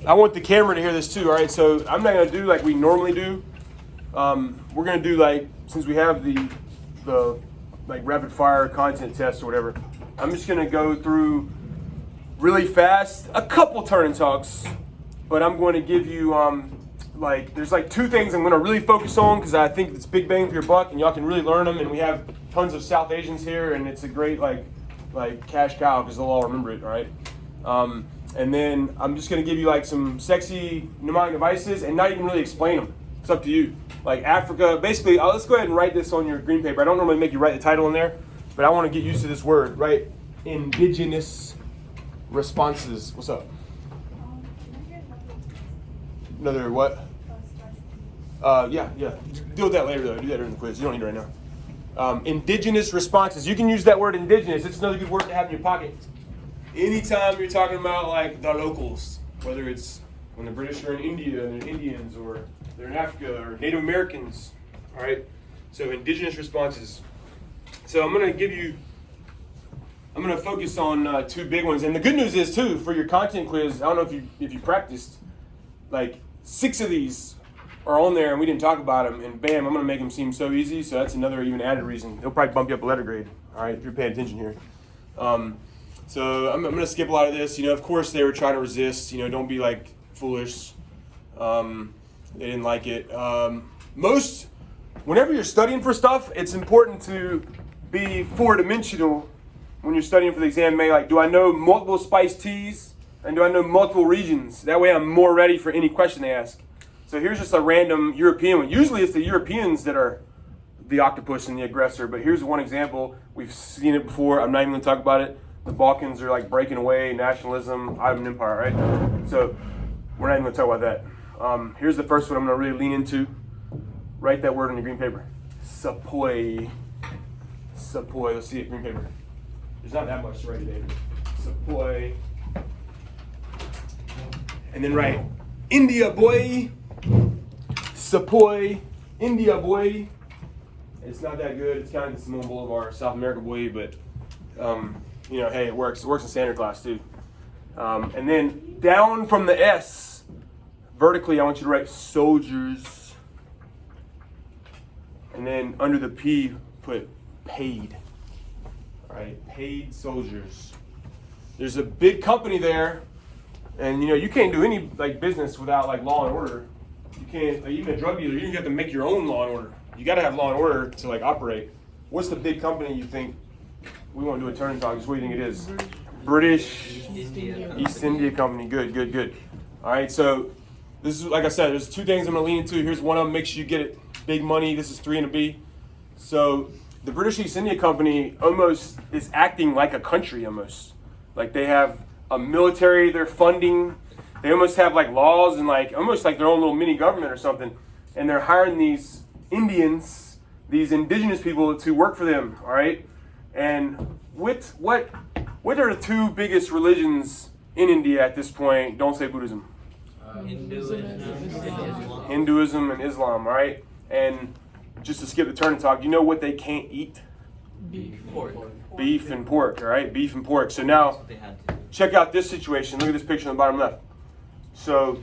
I want the camera to hear this too, all right? So I'm not going to do like we normally do. We're going to do like, since we have the like rapid fire content test or whatever, I'm just going to go through really fast, a couple turn and talks, but I'm going to give you like, there's like two things I'm going to really focus on because I think it's big bang for your buck and y'all can really learn them, and we have tons of South Asians here and it's a great like cash cow because they'll all remember it, all right? And then I'm just going to give you like some sexy mnemonic devices and not even really explain them. It's up to you. Like Africa, basically, let's go ahead and write this on your green paper. I don't normally make you write the title in there, but I want to get used to this word, right? Indigenous responses. What's up? Another what? Yeah. Deal with that later though. Do that during the quiz. You don't need it right now. Indigenous responses. You can use that word indigenous. It's another good word to have in your pocket. Anytime you're talking about like the locals, whether it's when the British are in India and they're Indians, or they're in Africa, or Native Americans, all right? So indigenous responses. So I'm going to focus on two big ones. And the good news is too, for your content quiz, I don't know if you practiced, like 6 of these are on there and we didn't talk about them, and bam, I'm going to make them seem so easy. So that's another even added reason. They'll probably bump you up a letter grade, all right, if you're paying attention here. So I'm going to skip a lot of this. Of course they were trying to resist. Don't be like foolish. They didn't like it. Whenever you're studying for stuff, it's important to be 4-dimensional when you're studying for the exam. Do I know multiple spiced teas? And do I know multiple regions? That way I'm more ready for any question they ask. So here's just a random European one. Usually it's the Europeans that are the octopus and the aggressor, but here's one example. We've seen it before. I'm not even going to talk about it. The Balkans are like breaking away, nationalism, Ottoman Empire, right? So we're not even going to talk about that. Here's the first one I'm going to really lean into. Write that word on your green paper. Sepoy. Sepoy. Let's see it, green paper. There's not that much to write today. Sepoy. And then write India boy. Sepoy. India boy. It's not that good. It's kind of the Simone Bolivar, South America boy, but hey, it works. It works in standard class too. And then down from the S, vertically, I want you to write soldiers. And then under the P, put paid. All right, paid soldiers. There's a big company there, and you can't do any business without law and order. You can't, even a drug dealer, you have to make your own law and order. You got to have law and order to operate. What's the big company you think we want to do a turn and talk? Just what do you think it is? British East India Company. Good. All right, so this is, like I said, there's 2 things I'm going to lean into. Here's one of them. Make sure you get it. Big money. This is 3 and a B. So the British East India Company almost is acting like a country almost. They have a military they're funding. They almost have laws and almost like their own little mini government or something. And they're hiring these Indians, these indigenous people to work for them, all right? And what are the 2 biggest religions in India at this point? Don't say Buddhism. Hinduism and Islam, all right? And just to skip the turn and talk, you know what they can't eat? Beef and pork, all right? Beef and pork. So now, check out this situation. Look at this picture on the bottom left. So,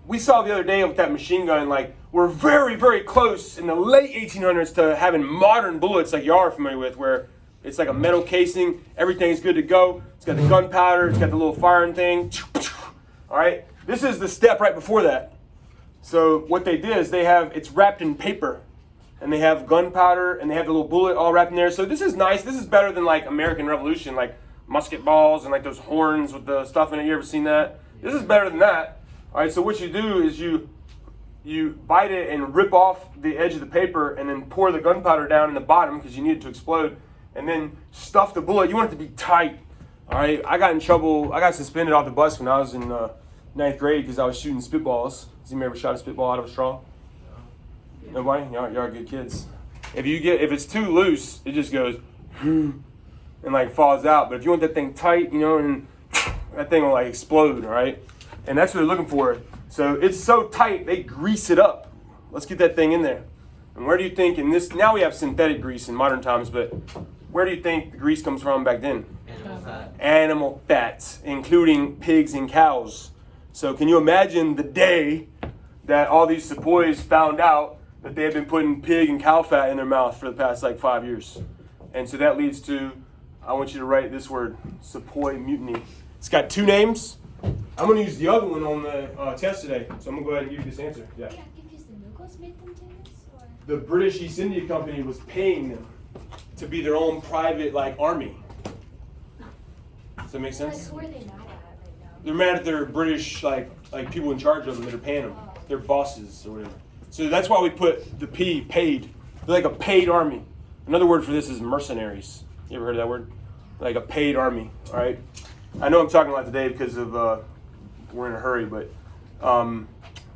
we saw the other day with that machine gun, we're very, very close in the late 1800s to having modern bullets like y'all are familiar with, where it's like a metal casing, everything's good to go. It's got the gunpowder, it's got the little firing thing. All right, this is the step right before that. So what they did is it's wrapped in paper, and they have gunpowder, and they have the little bullet all wrapped in there. So this is nice. This is better than American Revolution, musket balls and those horns with the stuff in it. You ever seen that? This is better than that. All right, so what you do is you bite it and rip off the edge of the paper and then pour the gunpowder down in the bottom because you need it to explode, and then stuff the bullet. You want it to be tight. All right, I got in trouble. I got suspended off the bus when I was in 9th grade because I was shooting spitballs. Has anybody ever shot a spitball out of a straw? Nobody? Y'all are good kids. If it's too loose, it just goes and falls out. But if you want that thing tight, and that thing will explode, all right? And that's what they're looking for. So it's so tight, they grease it up. Let's get that thing in there. And where do you think now we have synthetic grease in modern times, but where do you think the grease comes from back then? Animal fat. Animal fats, including pigs and cows. So can you imagine the day that all these sepoys found out that they had been putting pig and cow fat in their mouth for the past like 5 years? And so that leads to, I want you to write this word, sepoy mutiny. It's got 2 names. I'm going to use the other one on the test today. So I'm going to go ahead and give you this answer. Yeah. I'm confused. The Mughals made them do this? Or? The British East India Company was paying them to be their own private like army. Does that make sense? Like, who are they mad at right now? They're mad at their British like people in charge of them that are paying them. Their bosses or whatever. So that's why we put the P, paid. They're like a paid army. Another word for this is mercenaries. You ever heard of that word? Like a paid army, all right? I know I'm talking a lot today because of we're in a hurry, but I'm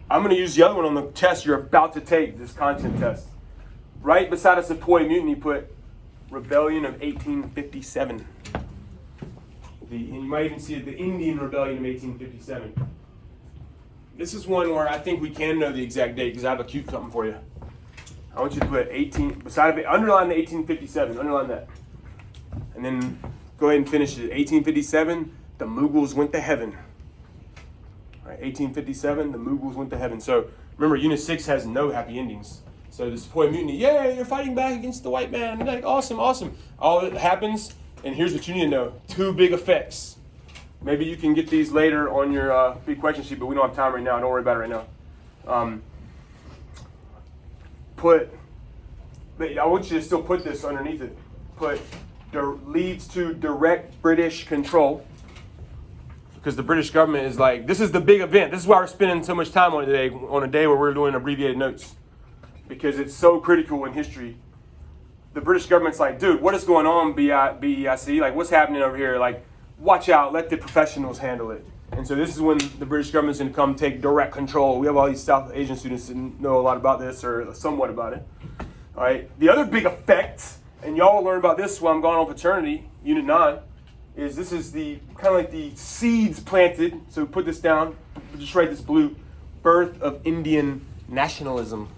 going to use the other one on the test you're about to take, this content test. Right beside a sepoy mutiny, put Rebellion of 1857. And you might even see it, the Indian Rebellion of 1857. This is one where I think we can know the exact date because I have a cute something for you. I want you to put 18, beside it, underline the 1857, underline that. And then go ahead and finish it. 1857, the Mughals went to heaven. All right, 1857, the Mughals went to heaven. So remember, Unit 6 has no happy endings. So the sepoy mutiny, yay, you're fighting back against the white man. Like, awesome, awesome. All that happens, and here's what you need to know. 2 big effects. Maybe you can get these later on your big question sheet, but we don't have time right now. Don't worry about it right now. I want you to still put this underneath it. Put leads to direct British control. Because the British government is like, this is the big event. This is why we're spending so much time on it today, on a day where we're doing abbreviated notes. Because it's so critical in history. The British government's like, dude, what is going on, BEIC? Like, what's happening over here? Like, watch out, let the professionals handle it. And so this is when the British government's going to come take direct control. We have all these South Asian students that know a lot about this or somewhat about it. All right. The other big effect, and y'all will learn about this while I'm gone on paternity, Unit 9, is this is the kind of like the seeds planted. So put this down. Just write this blue. Birth of Indian nationalism.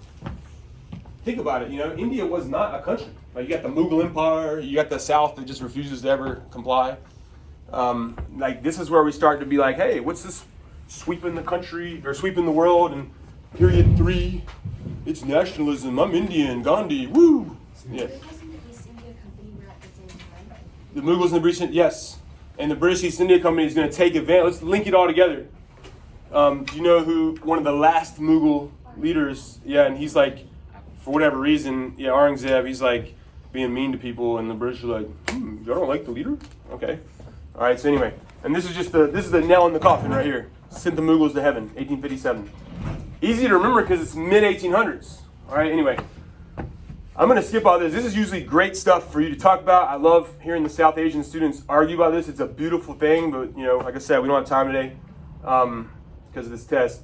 Think about it. You know, India was not a country. Like, you got the Mughal Empire. You got the South that just refuses to ever comply. Like, this is where we start to be like, hey, what's this sweeping the country or sweeping the world? And period 3, it's nationalism. I'm Indian, Gandhi, woo. Yeah. The Mughals and the East India Company were at the same time? The Mughals and the British, yes. And the British East India Company is going to take advantage. Let's link it all together. Do you know who one of the last Mughal leaders? Yeah, and he's like, for whatever reason, yeah, Aurangzeb, he's like being mean to people, and the British are like, y'all don't like the leader? Okay. All right, so anyway, and this is the nail in the coffin right here. Sent the Mughals to heaven, 1857. Easy to remember because it's mid-1800s. All right, anyway, I'm going to skip all this. This is usually great stuff for you to talk about. I love hearing the South Asian students argue about this. It's a beautiful thing, but, you know, like I said, we don't have time today because of this test.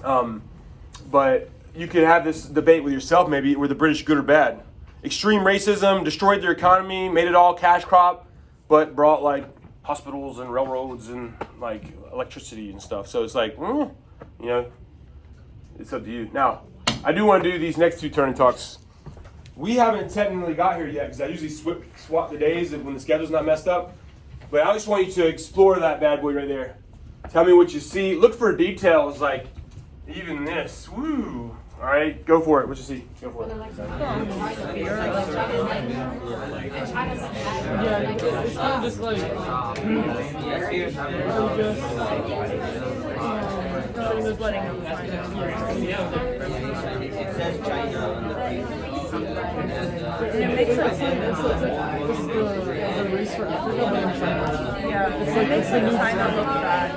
But you could have this debate with yourself, maybe, were the British good or bad? Extreme racism destroyed their economy, made it all cash crop, but brought like hospitals and railroads and like electricity and stuff. So it's like, you know, it's up to you. Now, I do want to do these next 2 turn talks. We haven't technically got here yet because I usually swap the days when the schedule's not messed up. But I just want you to explore that bad boy right there. Tell me what you see. Look for details like even this. Woo. All right, go for it. What you see? Go for it. It makes sense. It's the race for Africa in China. Yeah, it makes China look bad.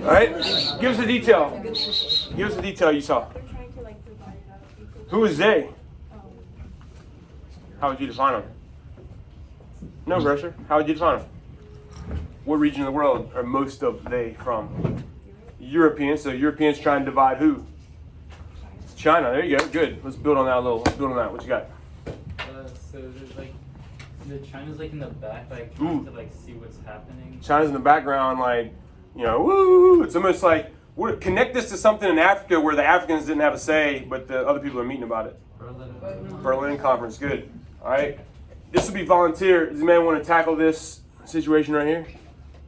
All right, give us the detail. Give us the detail you saw. Who is they? How would you define them? No pressure. How would you define them? What region of the world are most of they from? Europeans. So Europeans trying to divide who? China. There you go. Good. Let's build on that a little. Let's build on that. What you got? So there's like, China's like in the back, like trying to like see what's happening. China's in the background, like, you know, woo. It's almost like connect this to something in Africa where the Africans didn't have a say, but the other people are meeting about it. Berlin. Berlin conference. Good. All right. This will be volunteer. Does the man want to tackle this? situation right here?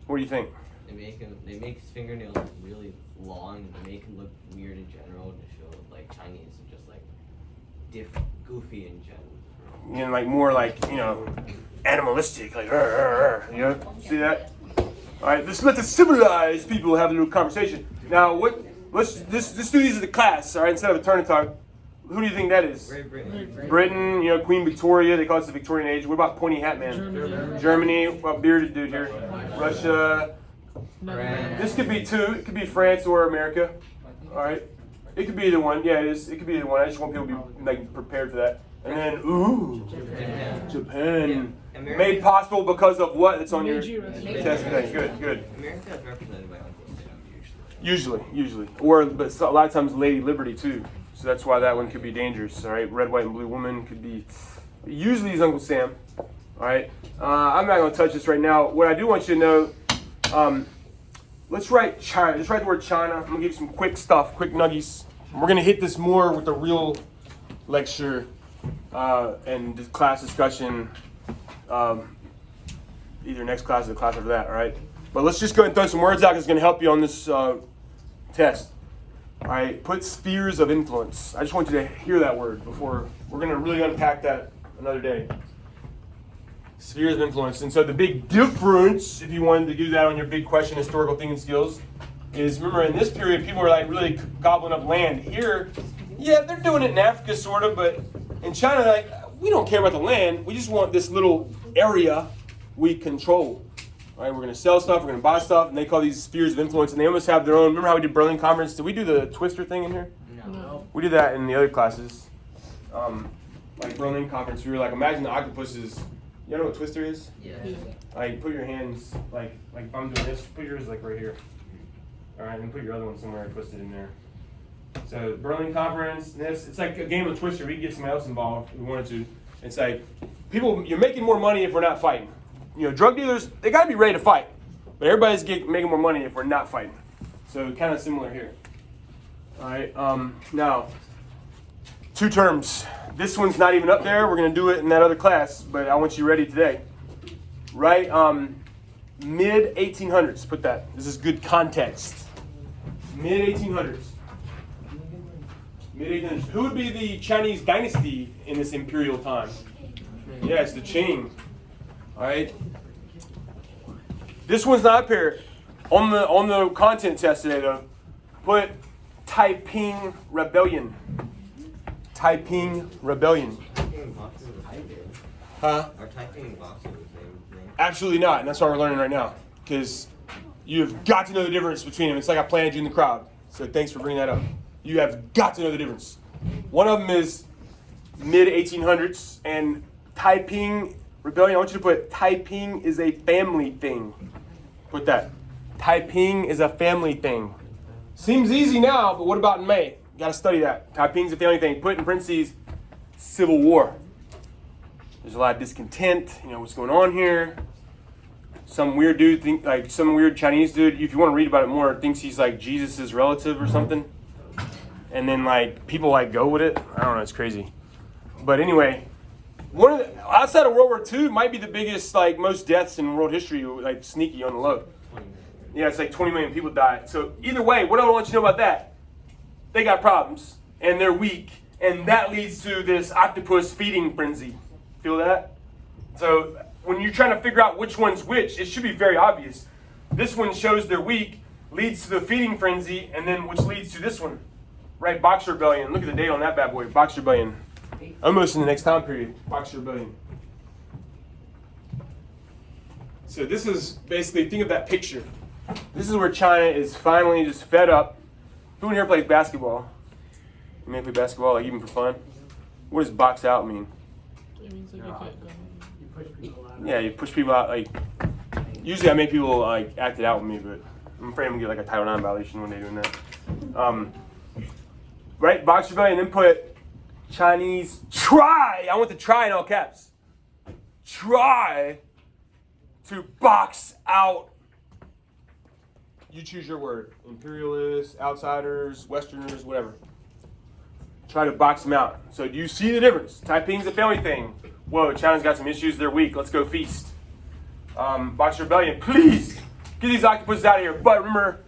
What do you think? They make his fingernails really long, and they make him look weird in general to show like Chinese and just like goofy in general. You know, like more like, you know, animalistic, like, you know, see that? All right, let's let the civilized people have a little conversation. Now, let's do these as a class, all right, instead of a turn and talk. Who do you think that is? Great Britain. Britain, you know, Queen Victoria, they call it the Victorian age. What about Pointy Hat Man? Germany, what bearded dude here? Russia. This could be two. It could be France or America. All right. It could be either one. Yeah, it is. It could be either one. I just want people to be like prepared for that. And then, Japan. Yeah. Made possible because of what? It's on your Meiji Restoration. test thing. Good. America is represented by Uncle Sam Usually. Or, but a lot of times Lady Liberty too. So that's why that one could be dangerous. All right. Red, white, and blue woman could be. Usually is Uncle Sam. All right. I'm not going to touch this right now. What I do want you to know. Let's write China. Just write the word China. I'm going to give you some quick stuff, quick nuggies. We're going to hit this more with the real lecture and the class discussion. Either next class or the class after that, all right? But let's just go ahead and throw some words out that's going to help you on this test. All right, put spheres of influence. I just want you to hear that word before we're going to really unpack that another day. Spheres of influence. And so the big difference, if you wanted to do that on your big question, historical thinking skills, is remember in this period, people were like really gobbling up land. Here, yeah, they're doing it in Africa sort of, but in China, like, we don't care about the land. We just want this little area we control. All right, we're going to sell stuff, we're going to buy stuff, and they call these spheres of influence, and they almost have their own. Remember how we did Berlin Conference? Did we do the Twister thing in here? No. We did that in the other classes. Like Berlin Conference, we were like, imagine the octopuses. You know what Twister is? Yeah. Like, put your hands, like if I'm doing this, put yours like right here. All right, and put your other one somewhere twisted in there. So Berlin Conference, this, it's like a game of Twister. We can get somebody else involved if we wanted to. It's like, people, you're making more money if we're not fighting. You know, drug dealers, they got to be ready to fight. But everybody's making more money if we're not fighting. So kind of similar here. All right, now, two terms. This one's not even up there. We're going to do it in that other class, but I want you ready today. Right? Mid-1800s. Put that. This is good context. Mid-1800s. Mid-1800s. Who would be the Chinese dynasty in this imperial time? Yeah, it's the Qing. All right. This one's not up here. On the content test today, though, put Taiping Rebellion. Taiping Rebellion. Huh? Are typing boxes the same thing? Absolutely not, and that's what we're learning right now. Because you've got to know the difference between them. It's like I planted you in the crowd. So thanks for bringing that up. You have got to know the difference. One of them is mid-1800s, and Taiping Rebellion. I want you to put Taiping is a family thing. Put that. Taiping is a family thing. Seems easy now, but what about in May? You got to study that. Taiping's a family thing. Put in parentheses, Civil War. There's a lot of discontent. You know what's going on here. Some weird dude, some weird Chinese dude, if you want to read about it more, thinks he's like Jesus' relative or something. And then like people like go with it. I don't know, it's crazy. But anyway, outside of World War II, might be the biggest, like most deaths in world history, like sneaky on the low. Yeah, it's like 20 million people died. So either way, what I want you to know about that, they got problems and they're weak, and that leads to this octopus feeding frenzy. Feel that? So when you're trying to figure out which one's which, it should be very obvious. This one shows they're weak, leads to the feeding frenzy, and then which leads to this one, right? Boxer Rebellion. Look at the date on that bad boy. Boxer Rebellion. Almost in the next time period. Boxer Rebellion. So this is basically, think of that picture. This is where China is finally just fed up. Who in here plays basketball? You may play basketball, like even for fun. What does box out mean? It means like you can't go. You push people out. Yeah, you push people out. Like usually, I make people like act it out with me, but I'm afraid I'm gonna get like a Title IX violation when they're doing that. Right, Boxer Rebellion. Then put Chinese try. I want the try in all caps. Try to box out. You choose your word. Imperialists, outsiders, Westerners, whatever. Try to box them out. So do you see the difference? Taiping's a family thing. Whoa, China's got some issues. They're weak. Let's go feast. Boxer Rebellion, please get these octopuses out of here. But remember,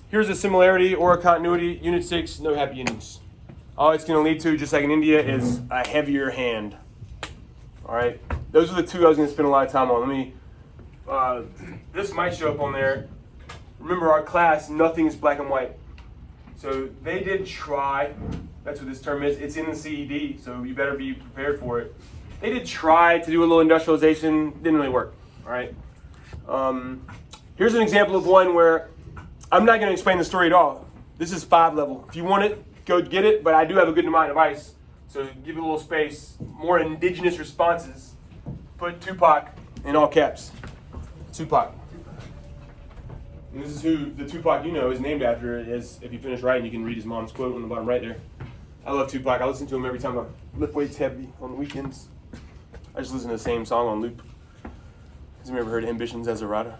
here's a similarity or a continuity. Unit 6, no happy endings. All it's going to lead to, just like in India, is a heavier hand. All right? Those are the two I was going to spend a lot of time on. Let me, this might show up on there. Remember, our class, nothing is black and white. So they did try. That's what this term is. It's in the CED, so you better be prepared for it. They did try to do a little industrialization. Didn't really work. All right. Here's an example of one where I'm not going to explain the story at all. This is 5 level. If you want it, go get it. But I do have a good amount of ice, so give it a little space. More indigenous responses. Put Tupac in all caps. Tupac. And this is who the Tupac you know is named after. Is if you finish writing, you can read his mom's quote on the bottom right there. I love Tupac. I listen to him every time I lift weights heavy on the weekends. I just listen to the same song on loop. Has anyone ever heard Ambitions as a Rider?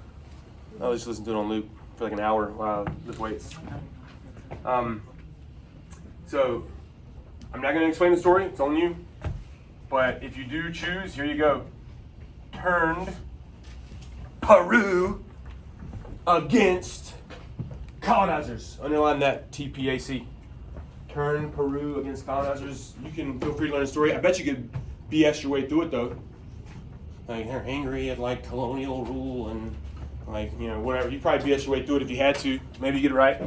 I just listen to it on loop for like an hour while I lift weights. So I'm not going to explain the story. It's on you. But if you do choose, here you go. Turned Peru against colonizers. Underline that, TPAC. Turn Peru against colonizers. You can feel free to learn the story. I bet you could BS your way through it though. Like they're angry at like colonial rule and like, you know, whatever. You probably BS your way through it if you had to. Maybe you get it right.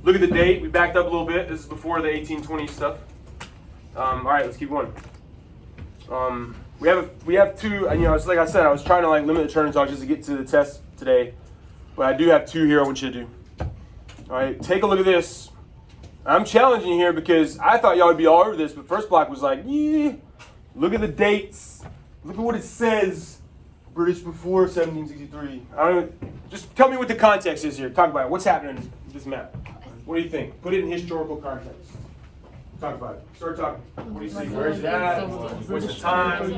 Look at the date. We backed up a little bit. This is before the 1820 stuff. All right, let's keep going. We have 2. You know, it's like I said, I was trying to like limit the turn talk just to get to the test today, but I do have 2 here I want you to do. All right, take a look at this. I'm challenging you here because I thought y'all would be all over this, but first block was like, yeah. Look at the dates. Look at what it says. British before 1763. I don't know. Just tell me what the context is here. Talk about it. What's happening in this map? What do you think? Put it in historical context. Talk about it. Start talking. What do you see? Where is it at? What's the time?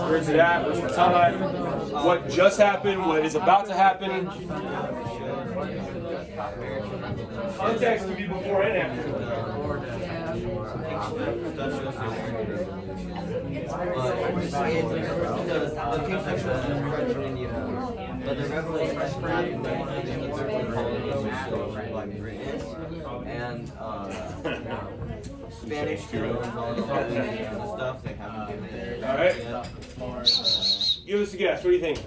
Where is it at? What's the time? What just happened? What is about to happen? Context can be before and after. But the revelation happened by British and Spanish and all the stuff they haven't given it. All right. Give us a guess. What do you think?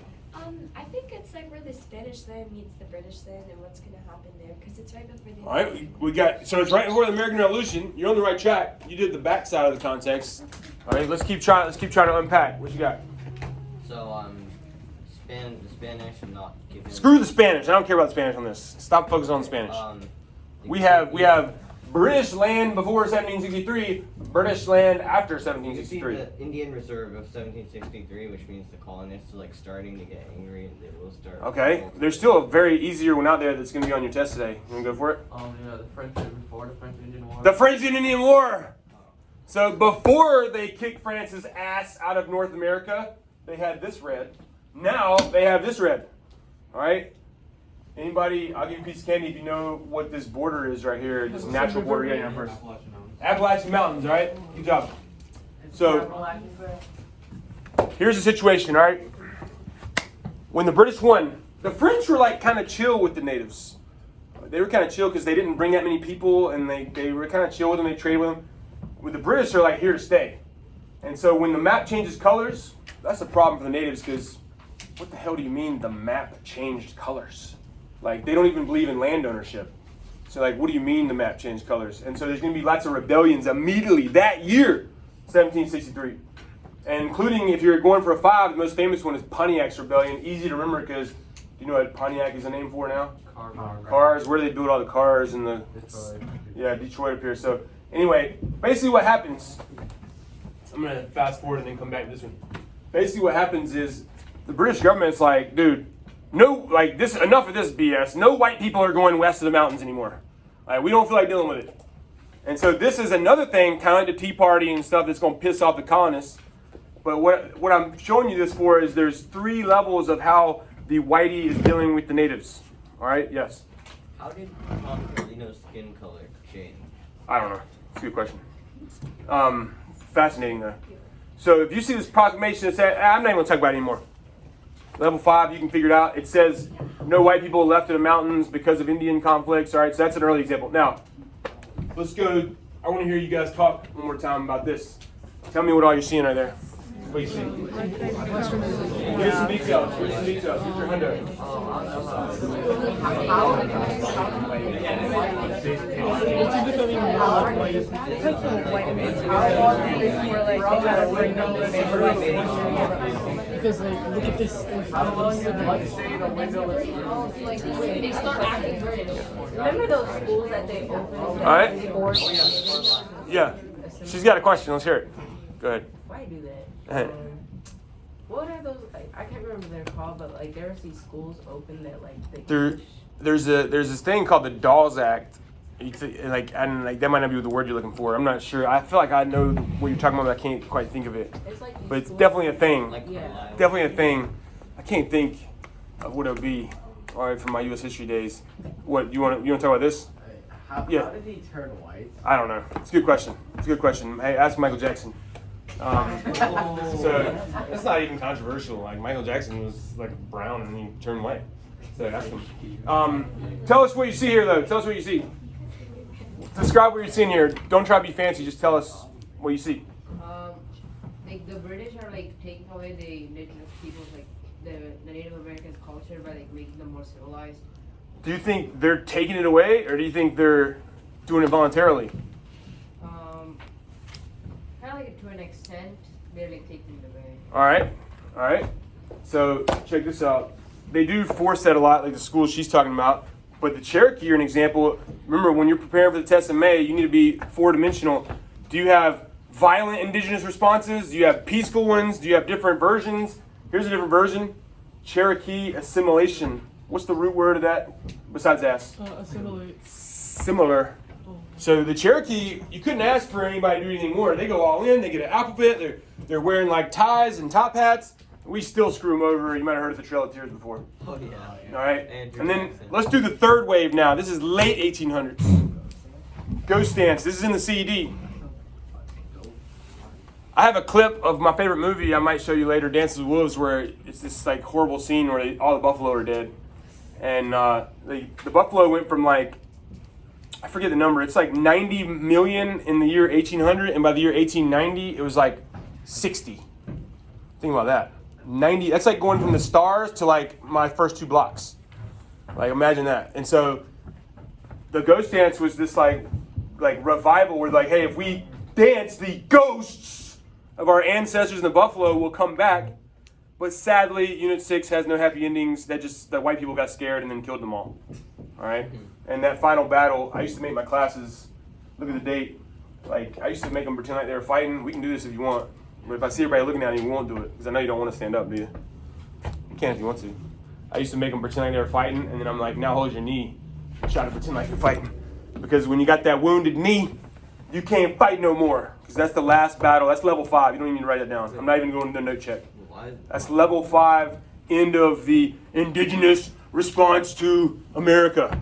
I think it's like where the Spanish land meets the British land and what's going to happen there because it's right before the. All right, we got, so it's right before the American Revolution. You're on the right track. You did the back side of the context. All right, let's keep trying to unpack. What you got? So the Spanish and not giving. Screw the Spanish. I don't care about the Spanish on this. Stop focusing on the Spanish. We have British land before 1763, British land after You see 1763. the Indian Reserve of 1763, which means the colonists are like starting to get angry and they will start. Okay, there's still a very easier one out there that's going to be on your test today. You want to go for it? Yeah, the French before the French Indian War. The French and Indian War. So before they kicked France's ass out of North America, they had this red. Now they have this red. All right. Anybody? I'll give you a piece of candy if you know what this border is right here. This natural border. Yeah, you know first. Appalachian Mountains. All right. Good job. So here's the situation. All right. When the British won, the French were like kind of chill with the natives. They were kind of chill because they didn't bring that many people, and they were kind of chill with them. They traded with them. With the British, they're like here to stay. And so when the map changes colors, that's a problem for the natives because what the hell do you mean the map changed colors? Like they don't even believe in land ownership. So like, what do you mean the map changed colors? And so there's going to be lots of rebellions immediately that year, 1763. And including if you're going for a 5, the most famous one is Pontiac's Rebellion. Easy to remember because you know what Pontiac is a name for now? Cars, where they build all the cars and the Detroit up here. So anyway, basically what happens, I'm going to fast forward and then come back to this one. Basically what happens is the British government's like, dude, no, like this, enough of this BS. No white people are going west of the mountains anymore. Like, we don't feel like dealing with it. And so this is another thing, kind of like the Tea Party and stuff that's going to piss off the colonists. But what I'm showing you this for is there's 3 levels of how the whitey is dealing with the natives. All right, yes? How did Tom Carlino's skin color change? I don't know. It's a good question. Fascinating, though. So if you see this proclamation that says, I'm not even going to talk about it anymore. Level 5, you can figure it out. It says no white people left in the mountains because of Indian conflicts. All right, so that's an early example. Now, let's go. I want to hear you guys talk one more time about this. Tell me what all you're seeing right there. What do you see? Here's some details. Here's some details. Here's your window. It's just becoming more white. It's like so white. How long before like they gotta bring them the because like look at this. How long did they say the window is? Like they start acting British. Remember those schools that they opened? All right. Yeah. She's got a question. Let's hear it. Go ahead. Why do that? What are those? Like, I can't remember what they're called, but like there was these schools open that like they. There's this thing called the Dawes Act. That might not be the word you're looking for. I'm not sure. I feel like I know what you're talking about, but I can't quite think of it. It's like But it's definitely a thing. yeah. Definitely a thing. I can't think of what it would be. All right, from my U.S. history days. What you want to talk about this? How did he turn white? I don't know. It's a good question. Hey, ask Michael Jackson. So that's not even controversial. Like Michael Jackson was like brown and he turned white. So ask him. Tell us what you see here, though. Tell us what you see. Describe what you're seeing here. Don't try to be fancy. Just tell us what you see. Like the British are like taking away the indigenous people's like the Native Americans' culture by like making them more civilized. Do you think they're taking it away, or do you think they're doing it voluntarily? Kind of like to an extent, they're like taking it away. All right. So check this out. They do force that a lot, like the schools she's talking about. But the Cherokee are an example. Remember, when you're preparing for the test in May, you need to be four-dimensional. Do you have violent indigenous responses? Do you have peaceful ones? Do you have different versions? Here's a different version. Cherokee assimilation. What's the root word of that besides ass? Assimilate. Similar. So the Cherokee, you couldn't ask for anybody to do anything more. They go all in. They get an alphabet. They're wearing like ties and top hats. We still screw them over. You might have heard of the Trail of Tears before. Oh yeah. All right. And then let's do the third wave now. This is late 1800s. Ghost dance. This is in the CED. I have a clip of my favorite movie I might show you later, Dances with Wolves, where it's this like horrible scene where all the buffalo are dead. And the buffalo went from like, I forget the number, it's like 90 million in the year 1800, and by the year 1890, it was like 60. Think about that. 90, that's like going from the stars to like my first 2 blocks. Like imagine that. And so the ghost dance was this like revival where like, hey, if we dance, the ghosts of our ancestors in the buffalo will come back. But sadly, Unit 6 has no happy endings. The white people got scared and then killed them all. All right? And that final battle, I used to make my classes, look at the date, like I used to make them pretend like they were fighting. We can do this if you want. But if I see everybody looking at you, we won't do it. Because I know you don't want to stand up, do you? You can if you want to. I used to make them pretend like they were fighting, and then I'm like, now hold your knee. Try to pretend like you're fighting. Because when you got that wounded knee, you can't fight no more. Because that's the last battle. That's level 5. You don't even need to write that down. I'm not even going to do a note check. That's level 5, end of the indigenous response to America.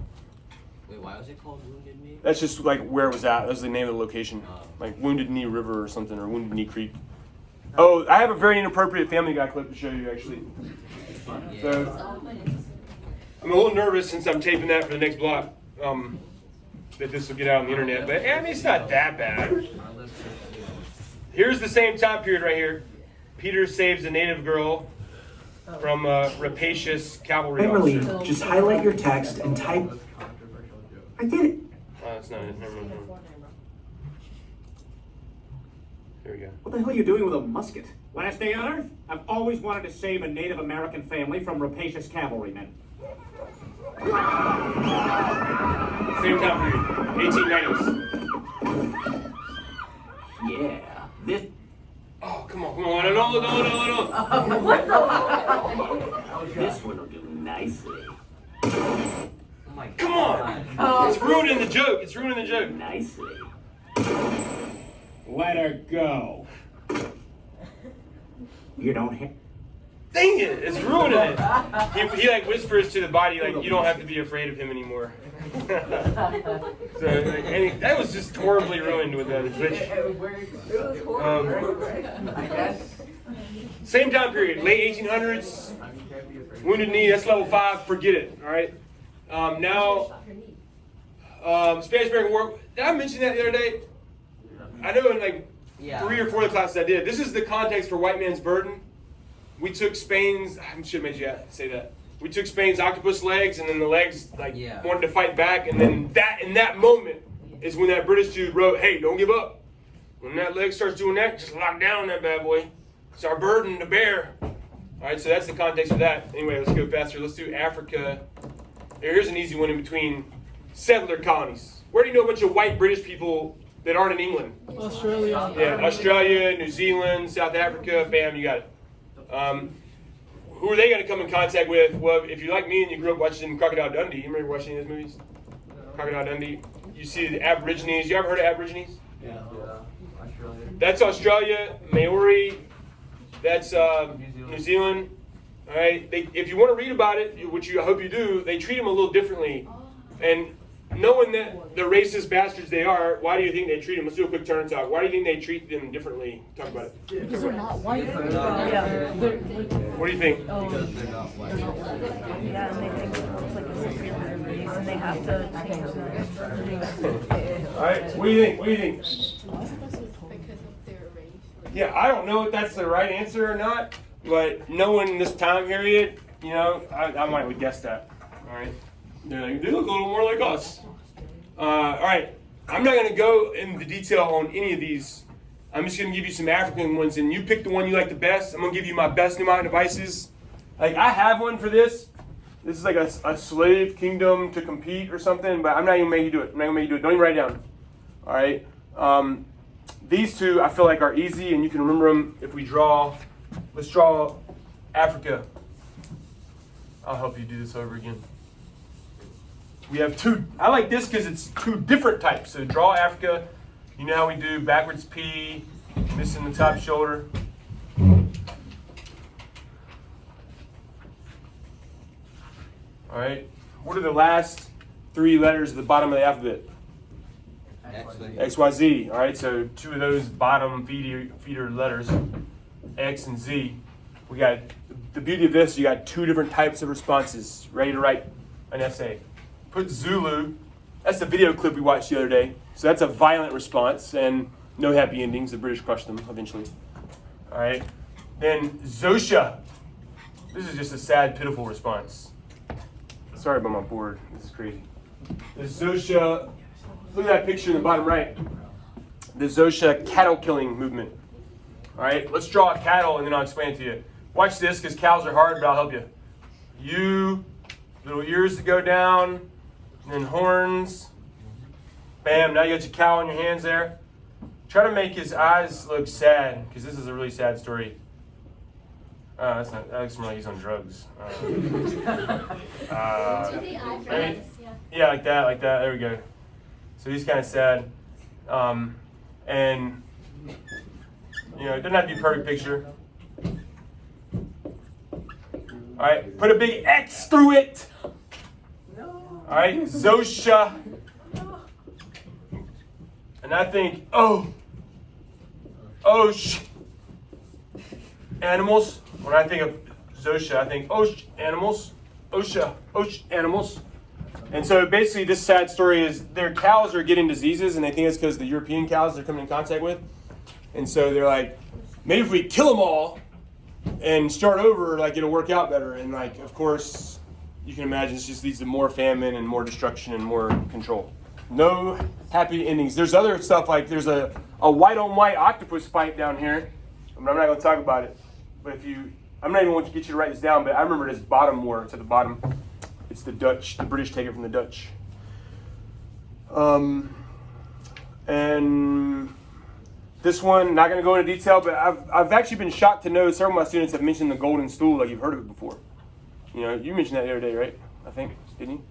Wait, why was it called Wounded Knee? That's just like where it was at. That was the name of the location. Like Wounded Knee River or something, or Wounded Knee Creek. Oh, I have a very inappropriate Family Guy clip to show you, actually. So, I'm a little nervous since I'm taping that for the next block, that this will get out on the internet. But, I mean, it's not that bad. Here's the same time period right here. Peter saves a native girl from a rapacious cavalry Emily, officer. just highlight your text and type. I get it. Oh, that's not it. Never mind. Here we go. What the hell are you doing with a musket? Last day on Earth, I've always wanted to save a Native American family from rapacious cavalrymen. Same time period, 1890s. Yeah, this. Oh, come on. No. This one will do nicely. Oh my God. Come on. It's ruining the joke. Nicely. Let her go. You don't hit. Dang it, it's ruining it. He like whispers to the body, like, you don't have to be afraid of him anymore. So, like, that was just horribly ruined with that. Same time period, late 1800s. Wounded knee, that's level 5. Forget it. All right. Now, Spanish American War. Did I mention that the other day? I know in like 3 or 4 of the classes I did. This is the context for White Man's Burden. We took Spain's. I should have made you say that. We took Spain's octopus legs, and then the legs wanted to fight back, and then in that moment is when that British dude wrote, "Hey, don't give up. When that leg starts doing that, just lock down on that bad boy. It's our burden to bear." All right, so that's the context for that. Anyway, let's go faster. Let's do Africa. Here's an easy one in between settler colonies. Where do you know a bunch of white British people that aren't in England? Australia. Yeah, Australia, New Zealand, South Africa. Bam, you got it. Who are they going to come in contact with? Well, if you're like me and you grew up watching Crocodile Dundee, you remember watching those movies? Crocodile Dundee. You see the Aborigines. You ever heard of Aborigines? Yeah. Australia. That's Australia. Maori. That's New Zealand. All right. If you want to read about it, which I hope you do, they treat them a little differently. And knowing that the racist bastards they are, why do you think they treat them? Let's do a quick turn and talk. Why do you think they treat them differently? Talk about it. Because they're not white. What do you think? Because they're not white. Yeah, and they think it's like a superior race, and they have to change that. All right. What do you think? What do you think? Because of their race. Yeah, I don't know if that's the right answer or not, but knowing this time period, you know, I might would guess that. All right. They're like, they look a little more like us. All right. I'm not going to go into detail on any of these. I'm just going to give you some African ones, and you pick the one you like the best. I'm going to give you my best pneumatic devices. Like, I have one for this. This is like a slave kingdom to compete or something, but I'm not even making you do it. I'm not going to make you do it. Don't even write it down. All right. These two I feel like are easy, and you can remember them if we draw. Let's draw Africa. I'll help you do this over again. We have two. I like this because it's two different types. So draw Africa. You know how we do backwards P, missing the top shoulder. All right. What are the last 3 letters at the bottom of the alphabet? X, Y, Z. All right. So 2 of those bottom feeder letters, X and Z. We got the beauty of this. You got 2 different types of responses. Ready to write an essay. Put Zulu. That's the video clip we watched the other day. So that's a violent response and no happy endings. The British crushed them eventually. All right. Then Zosha. This is just a sad, pitiful response. Sorry about my board. This is crazy. The Zosha. Look at that picture in the bottom right. The Zosha cattle killing movement. All right. Let's draw a cattle and then I'll explain it to you. Watch this because cows are hard, but I'll help you. You, little ears that go down. And then horns. Bam, now you got your cow in your hands there. Try to make his eyes look sad, because this is a really sad story. That looks more like he's on drugs. Yeah, like that. There we go. So he's kind of sad. And, you know, it doesn't have to be a perfect picture. All right, put a big X through it. All right, Zosha. And I think, animals. When I think of Zosha, I think, animals. Osha, animals. And so basically this sad story is their cows are getting diseases, and they think it's because the European cows they're coming in contact with. And so they're like, maybe if we kill them all and start over, like it'll work out better. And like, of course, you can imagine this just leads to more famine and more destruction and more control. No happy endings. There's other stuff like there's a white-on-white octopus fight down here. I'm not going to talk about it. But I'm not even going to get you to write this down, but I remember this bottom war. It's at the bottom. It's the Dutch. The British take it from the Dutch. And this one, not going to go into detail, but I've actually been shocked to know several of my students have mentioned the golden stool, like you've heard of it before. You know, you mentioned that the other day, right? I think, didn't you?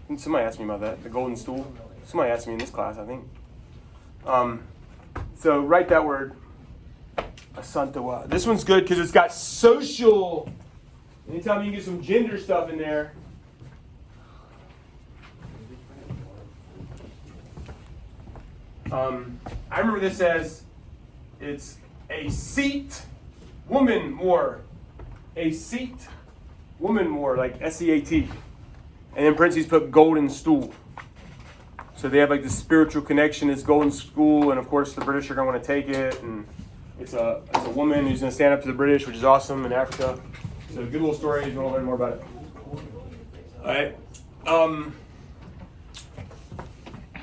Didn't somebody asked me about that, the golden stool? Somebody asked me in this class, I think. So write that word, asantawa. This one's good because it's got social. Anytime you can get some gender stuff in there. I remember this as it's a seat woman more, a seat, woman more, like S-E-A-T. And in parentheses put golden stool. So they have like this spiritual connection, this golden stool, and of course the British are going to want to take it. And it's a woman who's going to stand up to the British, which is awesome in Africa. So good little story if you want to learn more about it. All right.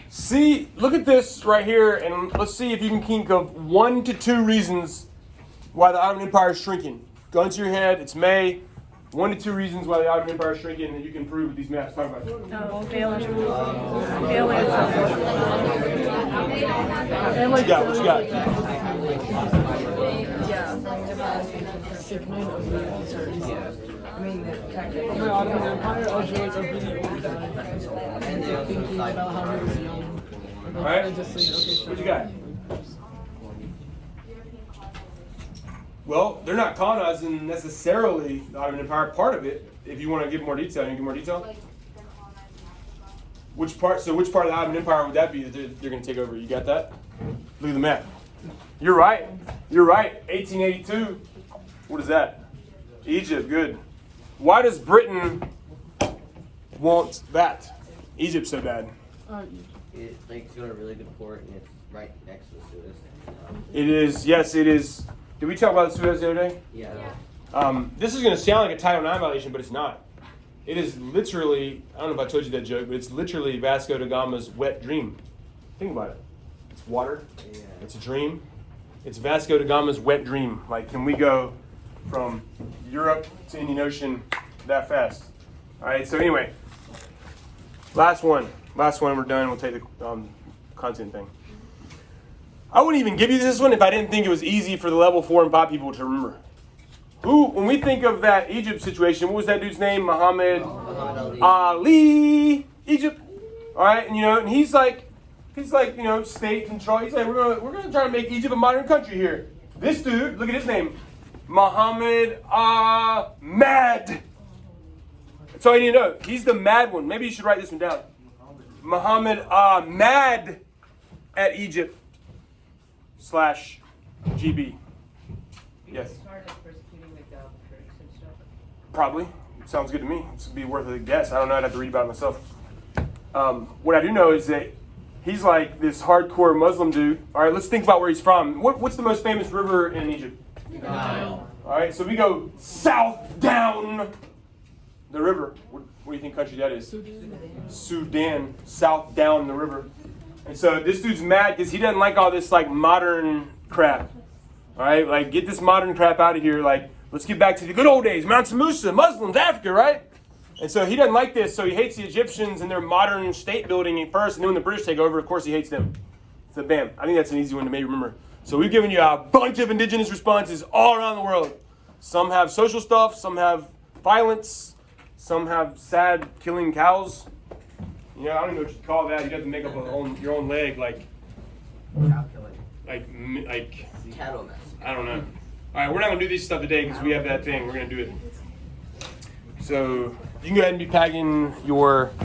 See, look at this right here, and let's see if you can think of 1 to 2 reasons why the Ottoman Empire is shrinking. Go into your head. It's May. 1 to 2 reasons why the Ottoman Empire is shrinking, and you can prove with these maps. Talk about it. Failing. What you got? What you got? Sigmund of the Answers. I mean, the Ottoman Empire, Algerians are really old guys. And they're thinking about how he was young. All right. What you got? Well, they're not colonizing necessarily the Ottoman Empire. Part of it, if you want to give more detail, you can give more detail. Like they're colonizing Africa. Which part? So, which part of the Ottoman Empire would that be that they're going to take over? You got that? Look at the map. You're right. You're right. 1882. What is that? Egypt. Good. Why does Britain want that? Egypt so bad. It's got a really good port, and it's right next to the Suez. It is. Yes, it is. Did we talk about the Suez the other day? Yeah. This is going to sound like a Title IX violation, but it's not. It is literally, I don't know if I told you that joke, but it's literally Vasco da Gama's wet dream. Think about it. It's water. Yeah. It's a dream. It's Vasco da Gama's wet dream. Like, can we go from Europe to Indian Ocean that fast? All right, so anyway, last one, we're done. We'll take the content thing. I wouldn't even give you this one if I didn't think it was easy for the level 4 and 5 people to remember. When we think of that Egypt situation, what was that dude's name? Muhammad Ali. Egypt. All right, and he's like, state control. He's like, we're gonna try to make Egypt a modern country here. This dude, look at his name, Muhammad Ahmad. That's all you need to know. He's the mad one. Maybe you should write this one down. Muhammad Ahmad at Egypt /GB. Yes. Probably. Sounds good to me. This would be worth a guess. I don't know. I'd have to read about it myself. What I do know is that he's like this hardcore Muslim dude. All right, let's think about where he's from. What's the most famous river in Egypt? Nile. All right, so we go south down the river. What do you think country that is? Sudan. South down the river. And so this dude's mad because he doesn't like all this like modern crap. All right, like get this modern crap out of here. Like, let's get back to the good old days. Mount Musa, Muslims, Africa, right? And so he doesn't like this. So he hates the Egyptians and their modern state building at first. And then when the British take over, of course, he hates them. So bam, I think that's an easy one to maybe remember. So we've given you a bunch of indigenous responses all around the world. Some have social stuff. Some have violence. Some have sad killing cows. I don't even know what you'd call that. You'd have to make up your own leg, like Cattle mess. I don't know. All right, we're not gonna do this stuff today because we have that thing. We're gonna do it. So you can go ahead and be packing your